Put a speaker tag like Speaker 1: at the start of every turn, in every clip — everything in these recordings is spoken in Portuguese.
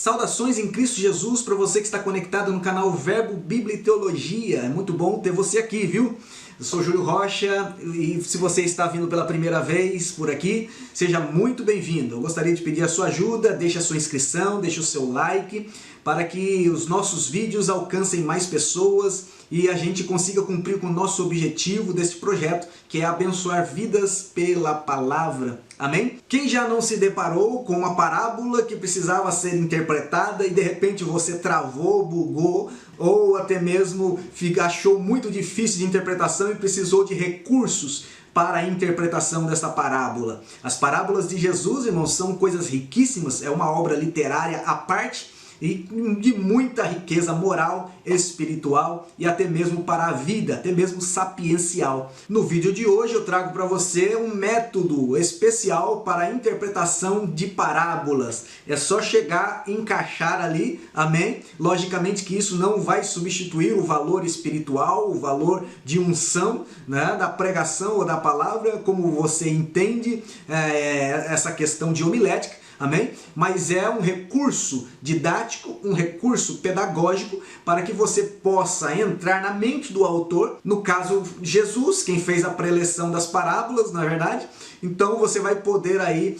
Speaker 1: Saudações em Cristo Jesus para você que está conectado no canal Verbo, Bíblia e Teologia. É muito bom ter você aqui, viu? Eu sou Júlio Rocha e se você está vindo pela primeira vez por aqui, seja muito bem-vindo. Eu gostaria de pedir a sua ajuda, deixe a sua inscrição, deixe o seu like para que os nossos vídeos alcancem mais pessoas e a gente consiga cumprir com o nosso objetivo desse projeto, que é abençoar vidas pela palavra. Amém? Quem já não se deparou com uma parábola que precisava ser interpretada e de repente você travou, bugou ou até mesmo achou muito difícil de interpretação e precisou de recursos para a interpretação dessa parábola? As parábolas de Jesus, irmãos, são coisas riquíssimas, é uma obra literária à parte e de muita riqueza moral, espiritual e até mesmo para a vida, até mesmo sapiencial. No vídeo de hoje eu trago para você um método especial para a interpretação de parábolas. É só chegar e encaixar ali, amém? Logicamente que isso não vai substituir o valor espiritual, o valor de unção, né, da pregação ou da palavra, como você entende essa questão de homilética. Amém? Mas é um recurso didático, um recurso pedagógico para que você possa entrar na mente do autor, no caso Jesus, quem fez a preleção das parábolas, na verdade. Então você vai poder aí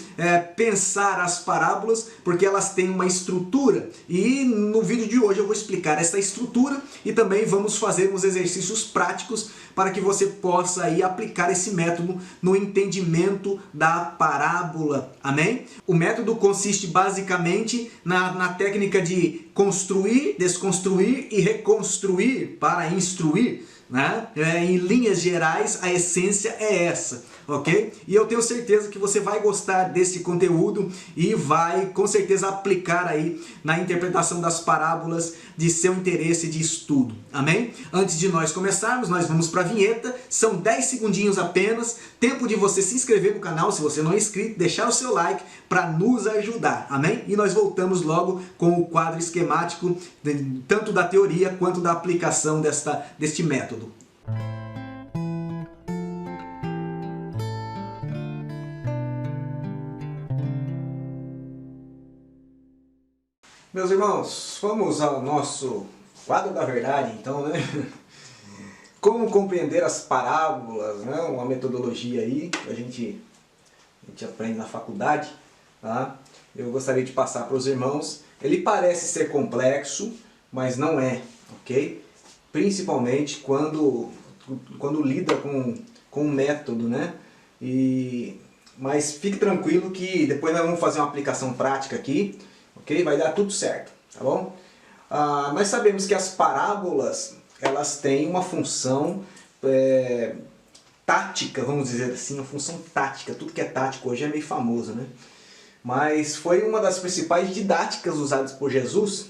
Speaker 1: pensar as parábolas, porque elas têm uma estrutura. E no vídeo de hoje eu vou explicar essa estrutura e também vamos fazer uns exercícios práticos para que você possa aí aplicar esse método no entendimento da parábola. Amém? O método consiste basicamente na técnica de construir, desconstruir e reconstruir para instruir. Né? Em linhas gerais, a essência é essa, ok? E eu tenho certeza que você vai gostar desse conteúdo e vai com certeza aplicar aí na interpretação das parábolas de seu interesse de estudo, amém? Antes de nós começarmos, nós vamos para a vinheta, são 10 segundinhos apenas, tempo de você se inscrever no canal, se você não é inscrito, deixar o seu like para nos ajudar, amém? E nós voltamos logo com o quadro esquemático, tanto da teoria quanto da aplicação deste método. Meus irmãos, vamos ao nosso quadro da verdade, então, né? Como compreender as parábolas, né? Uma metodologia aí que a gente aprende na faculdade, tá? Eu gostaria de passar para os irmãos. Ele parece ser complexo, mas não é, ok? Principalmente quando lida com um método, né? Mas fique tranquilo que depois nós vamos fazer uma aplicação prática aqui. Ok? Vai dar tudo certo, tá bom? Nós sabemos que as parábolas, elas têm uma função tática, vamos dizer assim, uma função tática. Tudo que é tático hoje é meio famoso, né? Mas foi uma das principais didáticas usadas por Jesus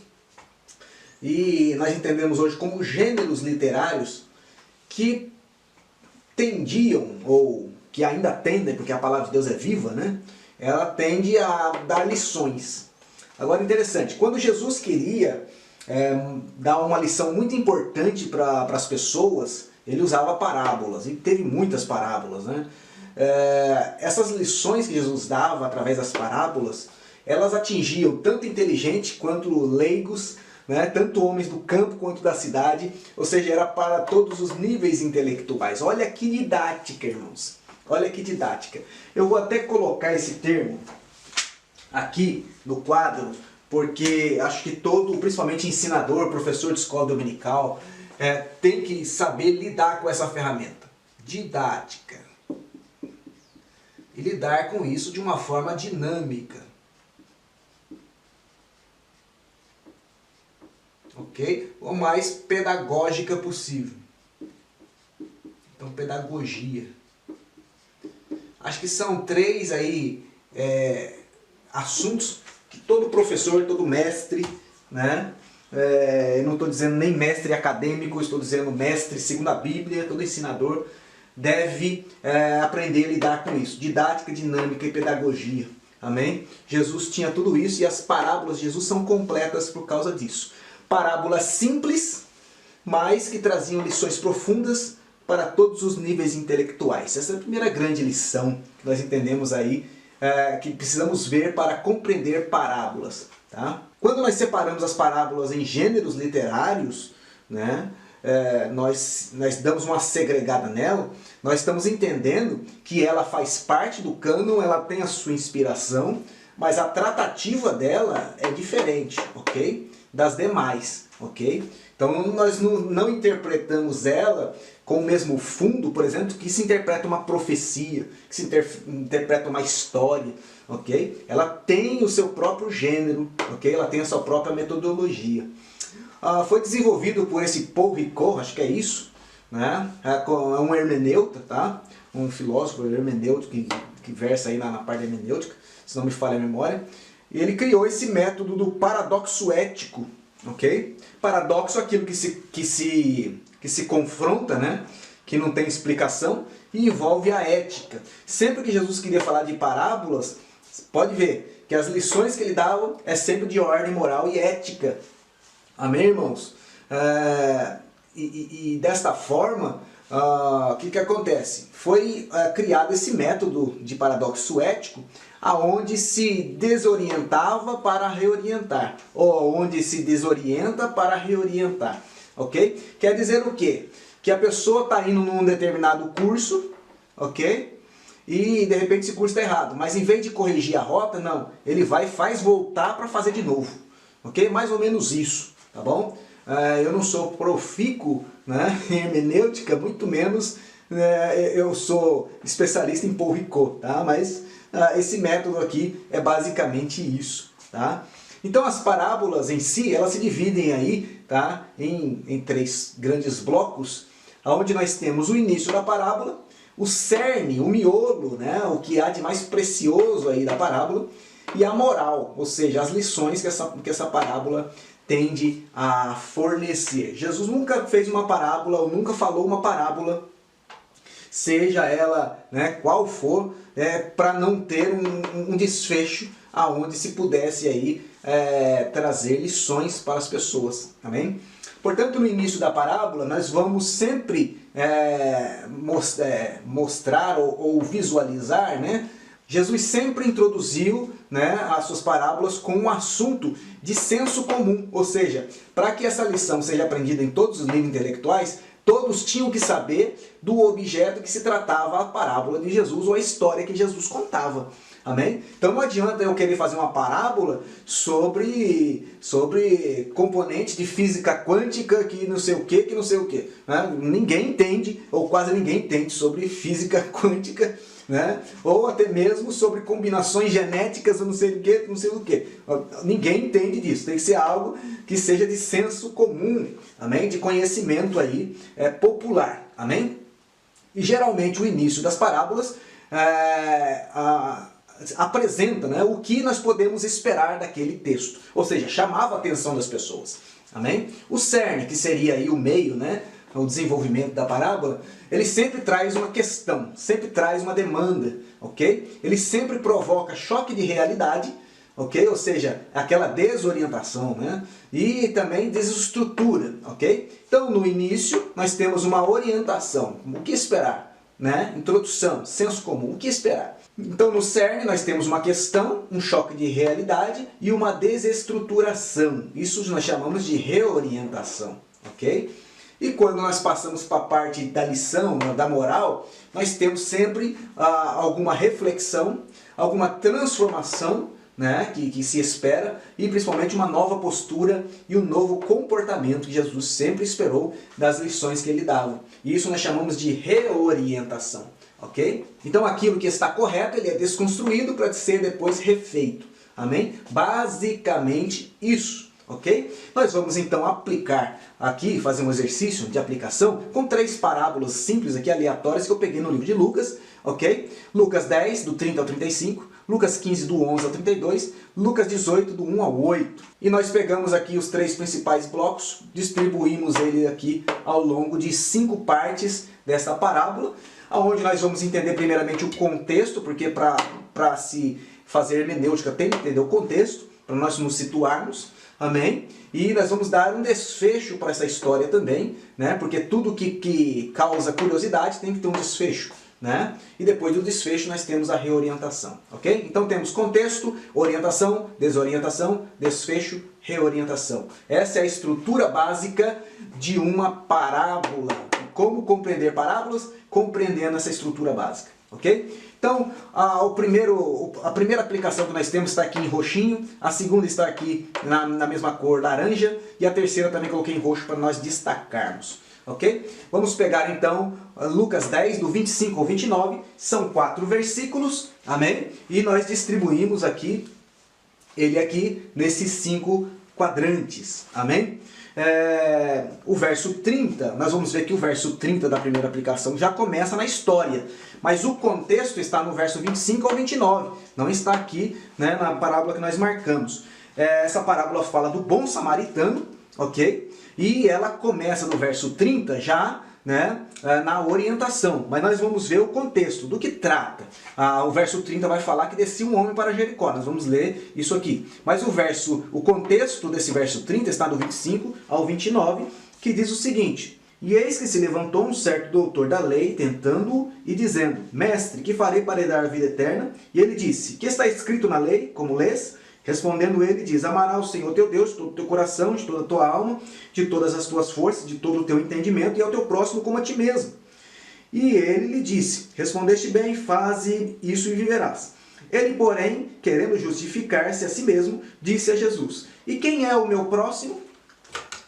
Speaker 1: e nós entendemos hoje como gêneros literários que tendiam, ou que ainda tendem, porque a palavra de Deus é viva, né? Ela tende a dar lições. Agora, interessante, quando Jesus queria dar uma lição muito importante para as pessoas, ele usava parábolas, e teve muitas parábolas, né? Essas lições que Jesus dava através das parábolas, elas atingiam tanto inteligentes quanto leigos, né? Tanto homens do campo quanto da cidade, ou seja, era para todos os níveis intelectuais. Olha que didática, irmãos, olha que didática. Eu vou até colocar esse termo aqui no quadro, porque acho que principalmente ensinador, professor de escola dominical, tem que saber lidar com essa ferramenta. Didática. E lidar com isso de uma forma dinâmica. Ok? O mais pedagógica possível. Então, pedagogia. Acho que são três aí assuntos que todo professor, todo mestre, né? Eu não estou dizendo nem mestre acadêmico, estou dizendo mestre segundo a Bíblia, todo ensinador deve aprender a lidar com isso. Didática, dinâmica e pedagogia. Amém? Jesus tinha tudo isso e as parábolas de Jesus são completas por causa disso. Parábolas simples, mas que traziam lições profundas para todos os níveis intelectuais. Essa é a primeira grande lição que nós entendemos aí, que precisamos ver para compreender parábolas. Tá? Quando nós separamos as parábolas em gêneros literários, né, nós damos uma segregada nela, nós estamos entendendo que ela faz parte do cânon, ela tem a sua inspiração, mas a tratativa dela é diferente, ok? Das demais, ok? Então nós não interpretamos ela com o mesmo fundo, por exemplo, que se interpreta uma profecia, que se interpreta uma história, ok? Ela tem o seu próprio gênero, ok? Ela tem a sua própria metodologia. Foi desenvolvido por esse Paul Ricoeur, acho que é isso, né? É um hermeneuta, tá? Um filósofo hermenêutico que versa aí na parte hermenêutica, se não me falha a memória. E ele criou esse método do paradoxo ético, ok? Paradoxo é aquilo que se confronta, né? Que não tem explicação e envolve a ética. Sempre que Jesus queria falar de parábolas, pode ver que as lições que ele dava é sempre de ordem moral e ética. Amém, irmãos? E desta forma, o que acontece? Foi criado esse método de paradoxo ético, aonde se desorientava para reorientar, ou onde se desorienta para reorientar, ok? Quer dizer o quê? Que a pessoa está indo num determinado curso, ok? E de repente esse curso está errado, mas em vez de corrigir a rota, não, ele vai e faz voltar para fazer de novo, ok? Mais ou menos isso, tá bom? Eu não sou profícuo, né, em hermenêutica, muito menos eu sou especialista em Paul Ricoeur, tá? Mas esse método aqui é basicamente isso, tá? Então as parábolas em si, elas se dividem aí, tá, em 3 grandes blocos, onde nós temos o início da parábola, o cerne, o miolo, né, o que há de mais precioso aí da parábola, e a moral, ou seja, as lições que essa parábola tende a fornecer. Jesus nunca fez uma parábola, ou nunca falou uma parábola, seja ela, né, qual for, para não ter um desfecho aonde se pudesse aí trazer lições para as pessoas. Amém? Portanto, no início da parábola, nós vamos sempre mostrar ou visualizar, né? Jesus sempre introduziu, né, as suas parábolas com um assunto de senso comum, ou seja, para que essa lição seja aprendida em todos os níveis intelectuais, todos tinham que saber do objeto que se tratava a parábola de Jesus ou a história que Jesus contava. Amém? Então não adianta eu querer fazer uma parábola sobre componentes de física quântica que não sei o que não sei o que. Né? Ninguém entende, ou quase ninguém entende sobre física quântica, né? Ou até mesmo sobre combinações genéticas, não sei o que, não sei o que. Ninguém entende disso. Tem que ser algo que seja de senso comum, amém? De conhecimento aí popular, amém? E geralmente o início das parábolas apresenta, né, o que nós podemos esperar daquele texto. Ou seja, chamava a atenção das pessoas. Amém? O cerne, que seria aí o meio, né, o desenvolvimento da parábola, ele sempre traz uma questão, sempre traz uma demanda, ok? Ele sempre provoca choque de realidade, ok? Ou seja, aquela desorientação, né? E também desestrutura, ok? Então, no início, nós temos uma orientação. O que esperar? Né? Introdução, senso comum, o que esperar? Então, no cerne, nós temos uma questão, um choque de realidade e uma desestruturação. Isso nós chamamos de reorientação, ok? E quando nós passamos para a parte da lição, da moral, nós temos sempre alguma reflexão, alguma transformação, né, que se espera, e principalmente uma nova postura e um novo comportamento que Jesus sempre esperou das lições que ele dava. E isso nós chamamos de reorientação, ok? Então aquilo que está correto, ele é desconstruído para ser depois refeito, amém? Basicamente isso. Ok? Nós vamos então aplicar aqui, fazer um exercício de aplicação com 3 parábolas simples aqui, aleatórias, que eu peguei no livro de Lucas, ok? Lucas 10, do 30 ao 35, Lucas 15, do 11 ao 32, Lucas 18, do 1 ao 8. E nós pegamos aqui os 3 principais blocos, distribuímos ele aqui ao longo de 5 partes dessa parábola, onde nós vamos entender primeiramente o contexto, porque para se fazer hermenêutica tem que entender o contexto, para nós nos situarmos. Amém? E nós vamos dar um desfecho para essa história também, né? Porque tudo que causa curiosidade tem que ter um desfecho, né? E depois do desfecho nós temos a reorientação, ok? Então temos contexto, orientação, desorientação, desfecho, reorientação. Essa é a estrutura básica de uma parábola. Como compreender parábolas? Compreendendo essa estrutura básica, ok? Então, a primeira aplicação que nós temos está aqui em roxinho, a segunda está aqui na mesma cor laranja, e a terceira também coloquei em roxo para nós destacarmos, ok? Vamos pegar então Lucas 10, do 25 ao 29, são 4 versículos, amém? E nós distribuímos aqui, ele aqui, nesses 5 quadrantes, amém? O verso 30, nós vamos ver que o verso 30 da primeira aplicação já começa na história, mas o contexto está no verso 25 ao 29, não está aqui, né, na parábola que nós marcamos. Essa parábola fala do bom samaritano, ok? E ela começa no verso 30 já, né, na orientação, mas nós vamos ver o contexto, do que trata. O verso 30 vai falar que descia um homem para Jericó, nós vamos ler isso aqui. Mas o contexto desse verso 30 está do 25 ao 29, que diz o seguinte: E eis que se levantou um certo doutor da lei, tentando-o e dizendo: Mestre, que farei para herdar a vida eterna? E ele disse: Que está escrito na lei, como lês? Respondendo ele, diz: Amarás o Senhor teu Deus de todo o teu coração, de toda a tua alma, de todas as tuas forças, de todo o teu entendimento, e ao teu próximo como a ti mesmo. E ele lhe disse: Respondeste bem, faze isso e viverás. Ele, porém, querendo justificar-se a si mesmo, disse a Jesus: E quem é o meu próximo?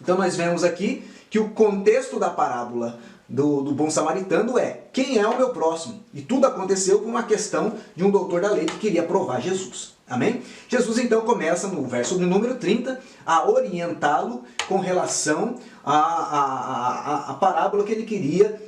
Speaker 1: Então nós vemos aqui que o contexto da parábola do bom samaritano é: quem é o meu próximo? E tudo aconteceu por uma questão de um doutor da lei que queria provar Jesus. Amém? Jesus então começa no verso de número 30 a orientá-lo com relação à parábola que ele queria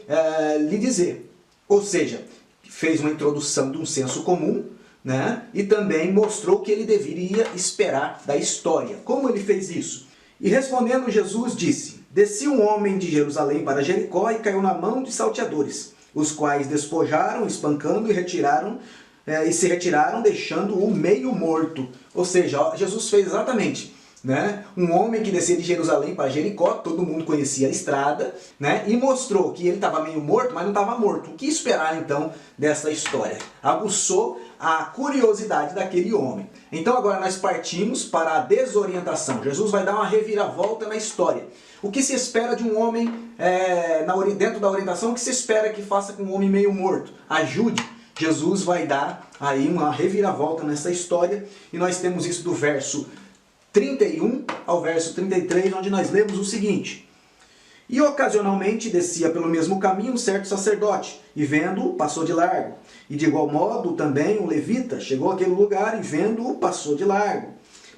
Speaker 1: lhe dizer. Ou seja, fez uma introdução de um senso comum, né? E também mostrou o que ele deveria esperar da história. Como ele fez isso? E respondendo Jesus disse: Descia um homem de Jerusalém para Jericó e caiu na mão de salteadores, os quais despojaram, espancando e se retiraram, deixando-o meio morto. Ou seja, Jesus fez exatamente, né, um homem que descia de Jerusalém para Jericó, todo mundo conhecia a estrada, né, e mostrou que ele estava meio morto, mas não estava morto. O que esperar então dessa história? Aguçou a curiosidade daquele homem. Então agora nós partimos para a desorientação. Jesus vai dar uma reviravolta na história. O que se espera de um homem dentro da orientação? O que se espera que faça com um homem meio morto? Ajude. Jesus vai dar aí uma reviravolta nessa história, e nós temos isso do verso 31 ao verso 33, onde nós lemos o seguinte: E ocasionalmente descia pelo mesmo caminho um certo sacerdote, e vendo-o, passou de largo. E de igual modo também um levita chegou àquele lugar, e vendo-o, passou de largo.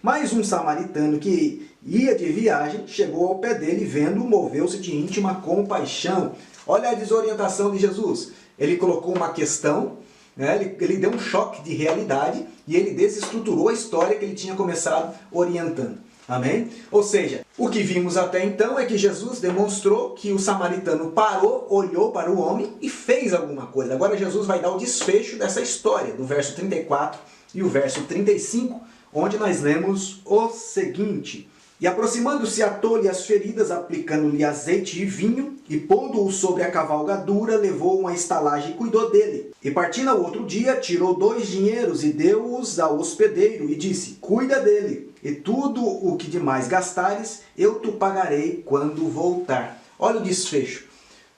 Speaker 1: Mas um samaritano que ia de viagem, chegou ao pé dele, e vendo-o, moveu-se de íntima compaixão. Olha a desorientação de Jesus. Ele colocou uma questão, né? Ele deu um choque de realidade e ele desestruturou a história que ele tinha começado orientando. Amém? Ou seja, o que vimos até então é que Jesus demonstrou que o samaritano parou, olhou para o homem e fez alguma coisa. Agora Jesus vai dar o desfecho dessa história, do verso 34 e o verso 35, onde nós lemos o seguinte: E aproximando-se atou-lhe as feridas, aplicando-lhe azeite e vinho, e pondo-o sobre a cavalgadura, levou uma estalagem e cuidou dele. E partindo ao outro dia, tirou 2 dinheiros e deu-os ao hospedeiro, e disse: Cuida dele, e tudo o que demais gastares, eu te pagarei quando voltar. Olha o desfecho.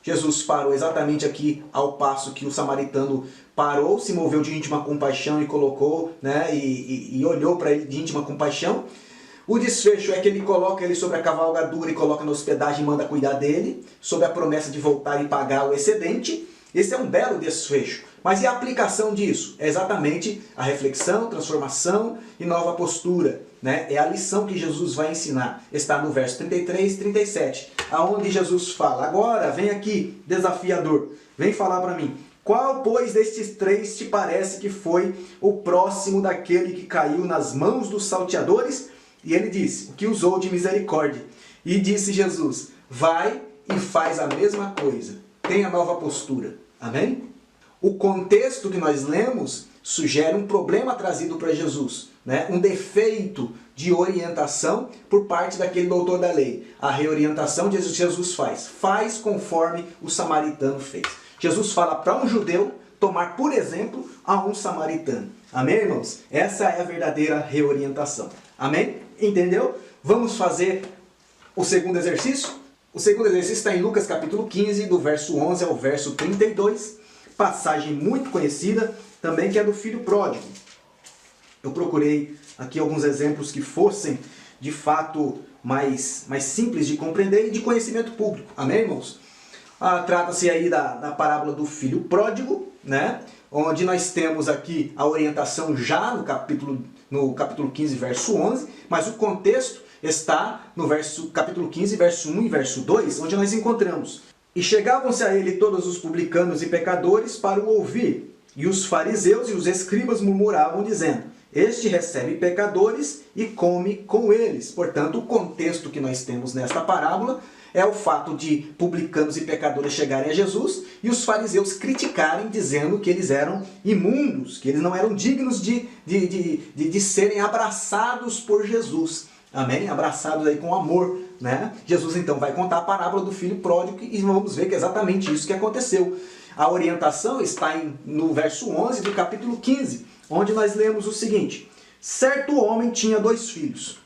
Speaker 1: Jesus parou exatamente aqui ao passo que o samaritano parou, se moveu de íntima compaixão e colocou, né, e olhou para ele de íntima compaixão. O desfecho é que ele coloca ele sobre a cavalgadura e coloca na hospedagem e manda cuidar dele, sob a promessa de voltar e pagar o excedente. Esse é um belo desfecho. Mas e a aplicação disso? É exatamente a reflexão, transformação e nova postura, né? É a lição que Jesus vai ensinar. Está no verso 33 e 37, aonde Jesus fala: Agora, vem aqui, desafiador, vem falar para mim. Qual, pois, destes 3 te parece que foi o próximo daquele que caiu nas mãos dos salteadores? E ele disse: O que usou de misericórdia. E disse Jesus: Vai e faz a mesma coisa. Tenha nova postura. Amém? O contexto que nós lemos sugere um problema trazido para Jesus, né? Um defeito de orientação por parte daquele doutor da lei. A reorientação de Jesus faz conforme o samaritano fez. Jesus fala para um judeu, tomar por exemplo a um samaritano. Amém, irmãos? Essa é a verdadeira reorientação. Amém? Entendeu? Vamos fazer o segundo exercício? O segundo exercício está em Lucas capítulo 15, do verso 11 ao verso 32, passagem muito conhecida, também que é do filho pródigo. Eu procurei aqui alguns exemplos que fossem, de fato, mais simples de compreender e de conhecimento público. Amém, irmãos? Trata-se aí da parábola do filho pródigo, né? Onde nós temos aqui a orientação já no capítulo 15, verso 11, mas o contexto está no capítulo 15, verso 1 e verso 2, onde nós encontramos: E chegavam-se a ele todos os publicanos e pecadores para o ouvir, e os fariseus e os escribas murmuravam, dizendo: Este recebe pecadores e come com eles. Portanto, o contexto que nós temos nesta parábola é o fato de publicanos e pecadores chegarem a Jesus e os fariseus criticarem, dizendo que eles eram imundos, que eles não eram dignos de serem abraçados por Jesus. Amém? Abraçados aí com amor, né? Jesus então vai contar a parábola do filho pródigo e vamos ver que é exatamente isso que aconteceu. A orientação está no verso 11 do capítulo 15, onde nós lemos o seguinte: Certo homem tinha 2 filhos.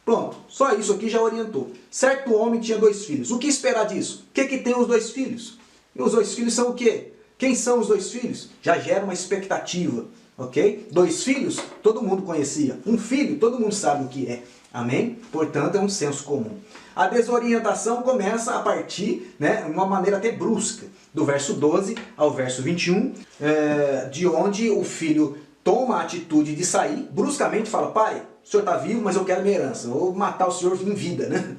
Speaker 1: Pronto, só isso aqui já orientou. Certo homem tinha 2 filhos. O que esperar disso? O que tem os 2 filhos? E os 2 filhos são o quê? Quem são os 2 filhos? Já gera uma expectativa, ok? 2 filhos, todo mundo conhecia. Um filho, todo mundo sabe o que é. Amém? Portanto, é um senso comum. A desorientação começa a partir, né, de uma maneira até brusca, do verso 12 ao verso 21, de onde o filho toma a atitude de sair, bruscamente fala: Pai, o senhor está vivo, mas eu quero minha herança. Vou matar o senhor em vida, né?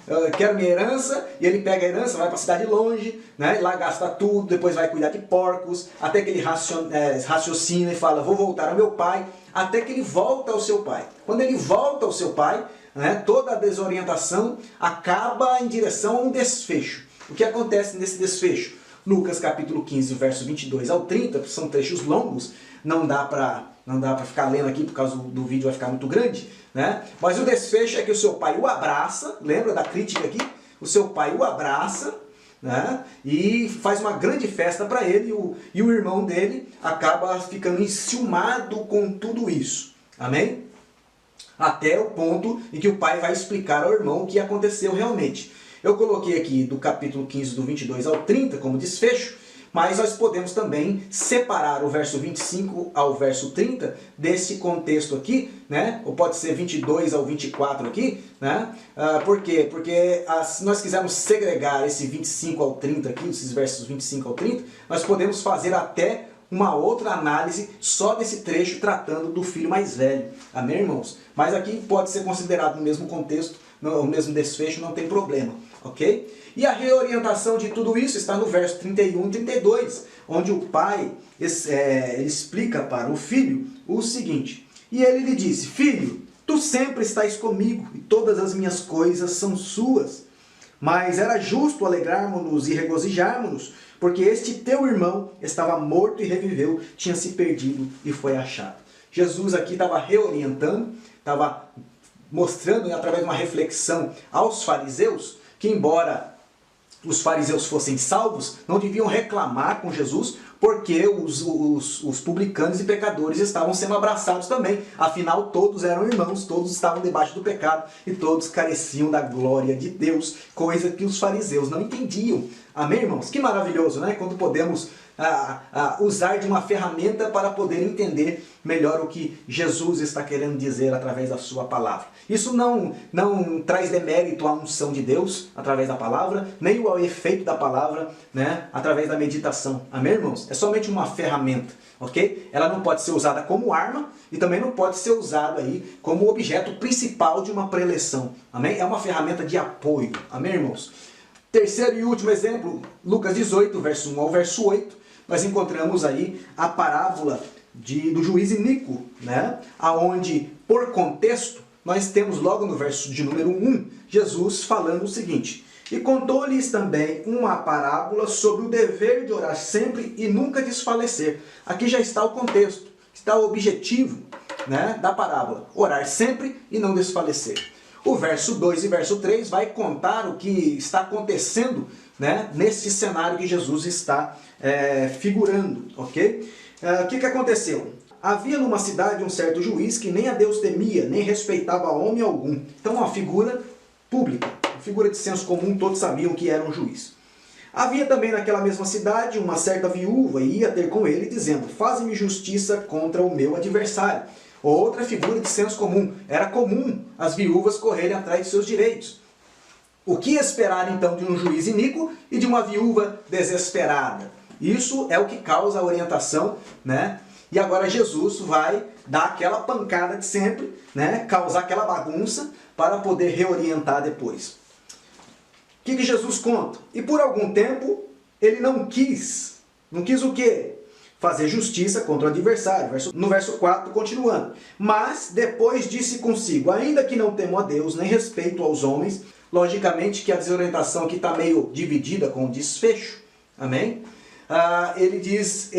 Speaker 1: Eu quero minha herança, e ele pega a herança, vai para a cidade longe, né? Lá gasta tudo, depois vai cuidar de porcos, até que ele raciocina e fala: vou voltar ao meu pai, até que ele volta ao seu pai. Quando ele volta ao seu pai, né, toda a desorientação acaba em direção a um desfecho. O que acontece nesse desfecho? Lucas capítulo 15, verso 22 ao 30, são trechos longos, não dá para ficar lendo aqui por causa do vídeo, vai ficar muito grande, né? Mas o desfecho é que o seu pai o abraça, lembra da crítica aqui? O seu pai o abraça, né? E faz uma grande festa para ele, e o irmão dele acaba ficando enciumado com tudo isso. Amém? Até o ponto em que o pai vai explicar ao irmão o que aconteceu realmente. Eu coloquei aqui do capítulo 15, do 22 ao 30 como desfecho, mas nós podemos também separar o verso 25 ao verso 30 desse contexto aqui, né? Ou pode ser 22 ao 24 aqui, né? Por quê? Porque se nós quisermos segregar esse 25 ao 30 aqui, esses versos 25 ao 30, nós podemos fazer até uma outra análise só desse trecho tratando do filho mais velho. Amém, irmãos? Mas aqui pode ser considerado no mesmo contexto, no mesmo desfecho, não tem problema, ok? E a reorientação de tudo isso está no verso 31 e 32, onde o pai ele explica para o filho o seguinte: E ele lhe disse: Filho, tu sempre estás comigo, e todas as minhas coisas são suas. Mas era justo alegrarmos-nos e regozijarmos-nos, porque este teu irmão estava morto e reviveu, tinha se perdido e foi achado. Jesus aqui estava reorientando, estava mostrando, através de uma reflexão aos fariseus, que embora os fariseus fossem salvos, não deviam reclamar com Jesus, porque os publicanos e pecadores estavam sendo abraçados também. Afinal, todos eram irmãos, todos estavam debaixo do pecado e todos careciam da glória de Deus, coisa que os fariseus não entendiam. Amém, irmãos? Que maravilhoso, né? Quando podemos usar de uma ferramenta para poder entender melhor o que Jesus está querendo dizer através da sua palavra. Isso não traz demérito à unção de Deus através da palavra, nem ao efeito da palavra, né, através da meditação. Amém, irmãos? É somente uma ferramenta, ok? Ela não pode ser usada como arma e também não pode ser usada aí como objeto principal de uma preleção. Amém? É uma ferramenta de apoio. Amém, irmãos? Terceiro e último exemplo, Lucas 18, verso 1 ao verso 8, nós encontramos aí a parábola do juiz iníquo, né? Aonde, por contexto, nós temos logo no verso de número 1, Jesus falando o seguinte: E contou-lhes também uma parábola sobre o dever de orar sempre e nunca desfalecer. Aqui já está o contexto, está o objetivo, né, da parábola: orar sempre e não desfalecer. O verso 2 e verso 3 vai contar o que está acontecendo, né, nesse cenário que Jesus está figurando, ok? O que aconteceu? Havia numa cidade um certo juiz que nem a Deus temia, nem respeitava homem algum. Então uma figura pública, uma figura de senso comum, todos sabiam que era um juiz. Havia também naquela mesma cidade uma certa viúva e ia ter com ele dizendo: faze-me justiça contra o meu adversário. Outra figura de senso comum. Era comum as viúvas correrem atrás de seus direitos. O que esperar então de um juiz iníquo e de uma viúva desesperada? Isso é o que causa a orientação, né? E agora Jesus vai dar aquela pancada de sempre, né? Causar aquela bagunça para poder reorientar depois. O que Jesus conta? E por algum tempo ele não quis o quê? Fazer justiça contra o adversário. No verso 4, continuando. Mas depois disse consigo: ainda que não temo a Deus, nem respeito aos homens. Logicamente que a desorientação aqui está meio dividida com o desfecho. Amém? Ele diz,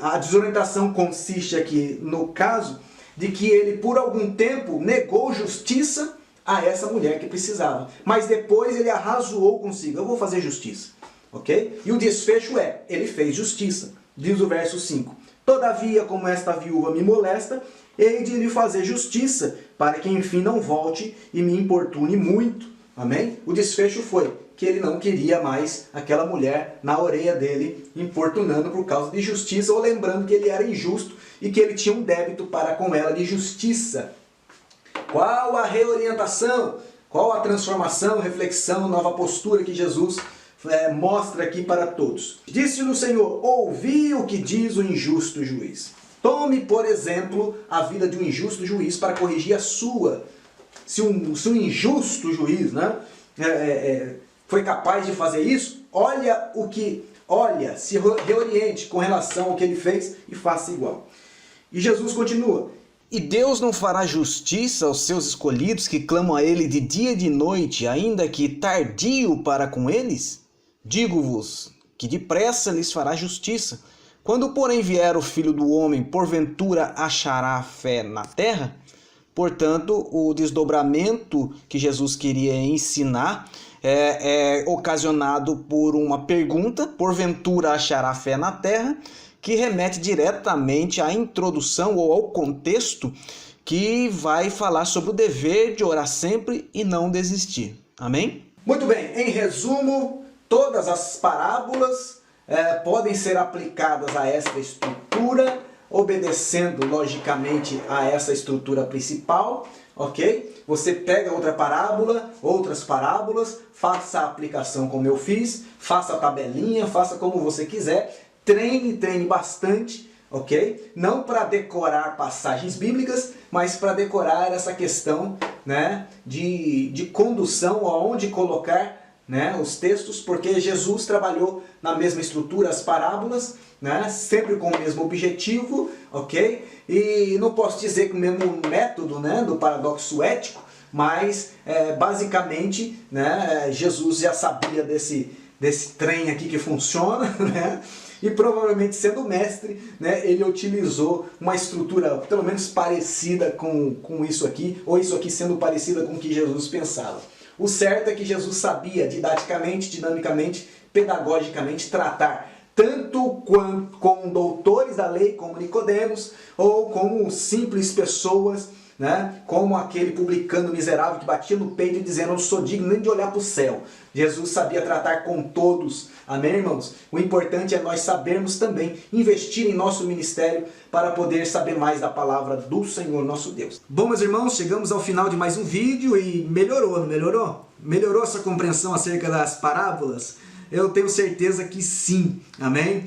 Speaker 1: a desorientação consiste aqui no caso de que ele por algum tempo negou justiça a essa mulher que precisava. Mas depois ele arrazoou consigo: eu vou fazer justiça. Ok? E o desfecho ele fez justiça. Diz o verso 5. Todavia, como esta viúva me molesta, hei de lhe fazer justiça, para que enfim não volte e me importune muito. Amém? O desfecho foi que ele não queria mais aquela mulher na orelha dele, importunando por causa de justiça, ou lembrando que ele era injusto e que ele tinha um débito para com ela de justiça. Qual a reorientação? Qual a transformação, reflexão, nova postura que Jesus mostra aqui para todos? Disse-lhe o Senhor: ouvi o que diz o injusto juiz. Tome, por exemplo, a vida de um injusto juiz para corrigir a sua. Se um injusto juiz, né, foi capaz de fazer isso, se reoriente com relação ao que ele fez e faça igual. E Jesus continua: e Deus não fará justiça aos seus escolhidos que clamam a ele de dia e de noite, ainda que tardio para com eles? Digo-vos que depressa lhes fará justiça. Quando, porém, vier o Filho do Homem, porventura achará fé na terra? Portanto, o desdobramento que Jesus queria ensinar é ocasionado por uma pergunta: porventura achará fé na terra? Que remete diretamente à introdução ou ao contexto que vai falar sobre o dever de orar sempre e não desistir. Amém? Muito bem, em resumo, todas as parábolas podem ser aplicadas a esta estrutura, obedecendo logicamente a essa estrutura principal, ok? Você pega outra parábola, outras parábolas, faça a aplicação como eu fiz, faça a tabelinha, faça como você quiser, treine bastante, ok? Não para decorar passagens bíblicas, mas para decorar essa questão, né, de condução, aonde colocar, né, os textos, porque Jesus trabalhou na mesma estrutura, as parábolas, né, sempre com o mesmo objetivo, ok? E não posso dizer que o mesmo método, né, do paradoxo ético, mas basicamente, né, Jesus já sabia desse trem aqui que funciona, né? E provavelmente, sendo mestre, né, ele utilizou uma estrutura pelo menos parecida com isso aqui, ou isso aqui sendo parecida com o que Jesus pensava. O certo é que Jesus sabia didaticamente, dinamicamente, pedagogicamente tratar tanto com doutores da lei, como Nicodemos, ou como simples pessoas, né, como aquele publicano miserável que batia no peito dizendo: eu não sou digno nem de olhar para o céu. Jesus sabia tratar com todos. Amém, irmãos? O importante é nós sabermos também investir em nosso ministério para poder saber mais da palavra do Senhor nosso Deus. Bom, meus irmãos, chegamos ao final de mais um vídeo e melhorou, não melhorou? Melhorou essa compreensão acerca das parábolas? Eu tenho certeza que sim, amém?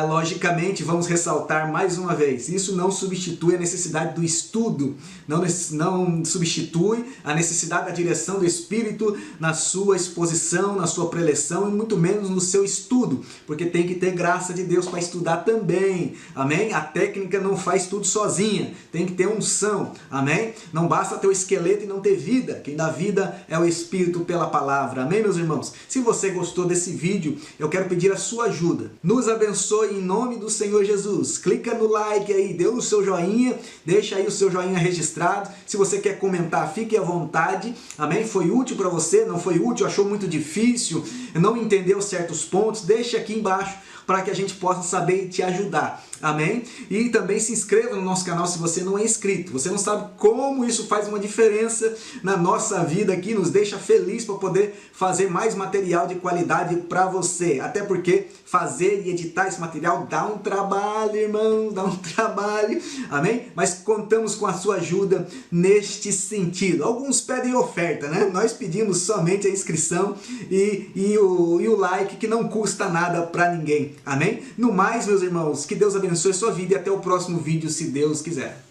Speaker 1: Logicamente, vamos ressaltar mais uma vez, isso não substitui a necessidade do estudo, não substitui a necessidade da direção do Espírito na sua exposição, na sua preleção e muito menos no seu estudo, porque tem que ter graça de Deus para estudar também, amém? A técnica não faz tudo sozinha, tem que ter unção, amém? Não basta ter o esqueleto e não ter vida, quem dá vida é o Espírito pela palavra, amém, meus irmãos? Se você gostou desse vídeo, vídeo, eu quero pedir a sua ajuda. Nos abençoe em nome do Senhor Jesus. Clica no like aí, dê o seu joinha, deixa aí o seu joinha registrado. Se você quer comentar, fique à vontade. Amém? Foi útil para você? Não foi útil? Achou muito difícil? Não entendeu certos pontos? Deixa aqui embaixo para que a gente possa saber e te ajudar. Amém? E também se inscreva no nosso canal se você não é inscrito. Você não sabe como isso faz uma diferença na nossa vida aqui, nos deixa feliz para poder fazer mais material de qualidade para você. Até porque fazer e editar esse material dá um trabalho, irmão, dá um trabalho. Amém? Mas contamos com a sua ajuda neste sentido. Alguns pedem oferta, né? Nós pedimos somente a inscrição e o like, que não custa nada para ninguém. Amém? No mais, meus irmãos, que Deus abençoe a sua vida e até o próximo vídeo, se Deus quiser.